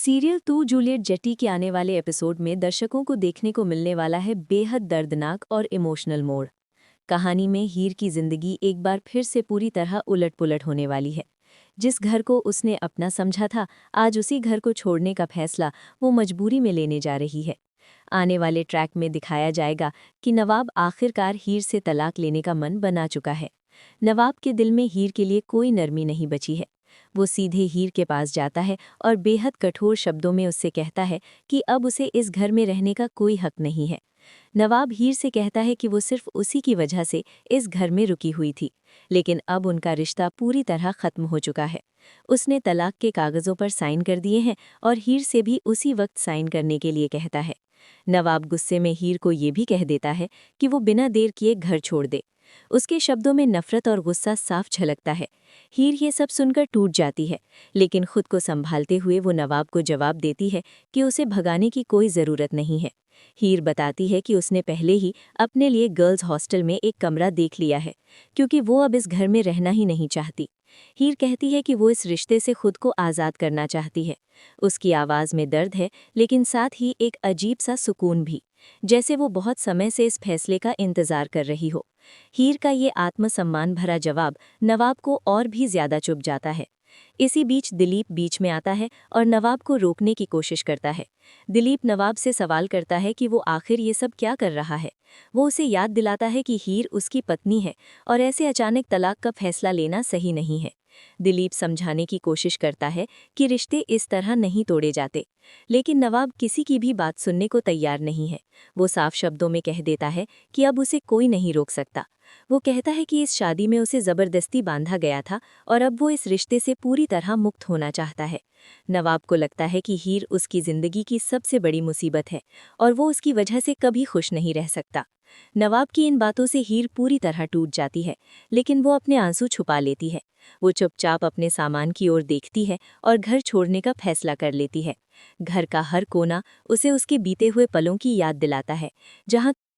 Serial तू Juliet jetty के आने वाले एपिसोड में दर्शकों को देखने को मिलने वाला है बेहद दर्दनाक और इमोशनल मोड़। कहानी में हीर की जिंदगी एक बार फिर से पूरी तरह उलट-पुलट होने वाली है। जिस घर को उसने अपना समझा था, आज उसी घर को छोड़ने का फैसला वो मजबूरी में लेने जा रही है। आने वाले ट्रैक में दिखाया जाएगा कि नवाब आखिरकार हीर से तलाक लेने का मन बना चुका है। नवाब के दिल में हीर के लिए कोई नरमी नहीं बची है। वो सीधे हीर के पास जाता है और बेहद कठोर शब्दों में उससे कहता है कि अब उसे इस घर में रहने का कोई हक नहीं है। नवाब हीर से कहता है कि वो सिर्फ उसी की वजह से इस घर में रुकी हुई थी, लेकिन अब उनका रिश्ता पूरी तरह खत्म हो चुका है। उसने तलाक के कागजों पर साइन कर दिए हैं और हीर से भी उसी वक्त साइन करने के लिए कहता है। नवाब गुस्से में हीर को ये भी कह देता है कि वो बिना देर किए घर छोड़ दे। उसके शब्दों में नफरत और गुस्सा साफ झलकता है। हीर ये सब सुनकर टूट जाती है, लेकिन खुद को संभालते हुए वो नवाब को जवाब देती है कि उसे भगाने की कोई ज़रूरत नहीं है। हीर बताती है कि उसने पहले ही अपने लिए गर्ल्स हॉस्टल में एक कमरा देख लिया है, क्योंकि वो अब इस घर में रहना ही नहीं चाहती। हीर कहती है कि वो इस रिश्ते से खुद को आज़ाद करना चाहती है। उसकी आवाज़ में दर्द है, लेकिन साथ ही एक अजीब सा सुकून भी, जैसे वो बहुत समय से इस फैसले का इंतज़ार कर रही हो। हीर का ये आत्मसम्मान भरा जवाब नवाब को और भी ज्यादा चुभ जाता है। इसी बीच दिलीप बीच में आता है और नवाब को रोकने की कोशिश करता है। दिलीप नवाब से सवाल करता है कि वो आखिर ये सब क्या कर रहा है। वो उसे याद दिलाता है कि हीर उसकी पत्नी है और ऐसे अचानक तलाक का फैसला लेना सही नहीं है। दिलीप समझाने की कोशिश करता है कि रिश्ते इस तरह नहीं तोड़े जाते, लेकिन नवाब किसी की भी बात सुनने को तैयार नहीं है। वो साफ शब्दों में कह देता है कि अब उसे कोई नहीं रोक सकता। वो कहता है कि इस शादी में उसे ज़बरदस्ती बांधा गया था और अब वो इस रिश्ते से पूरी तरह मुक्त होना चाहता है। नवाब को लगता है कि हीर उसकी ज़िंदगी की सबसे बड़ी मुसीबत है और वो उसकी वजह से कभी खुश नहीं रह सकता। नवाब की इन बातों से हीर पूरी तरह टूट जाती है, लेकिन वो अपने आंसू छुपा लेती है। वो चुपचाप अपने सामान की ओर देखती है और घर छोड़ने का फैसला कर लेती है। घर का हर कोना उसे उसके बीते हुए पलों की याद दिलाता है, जहाँ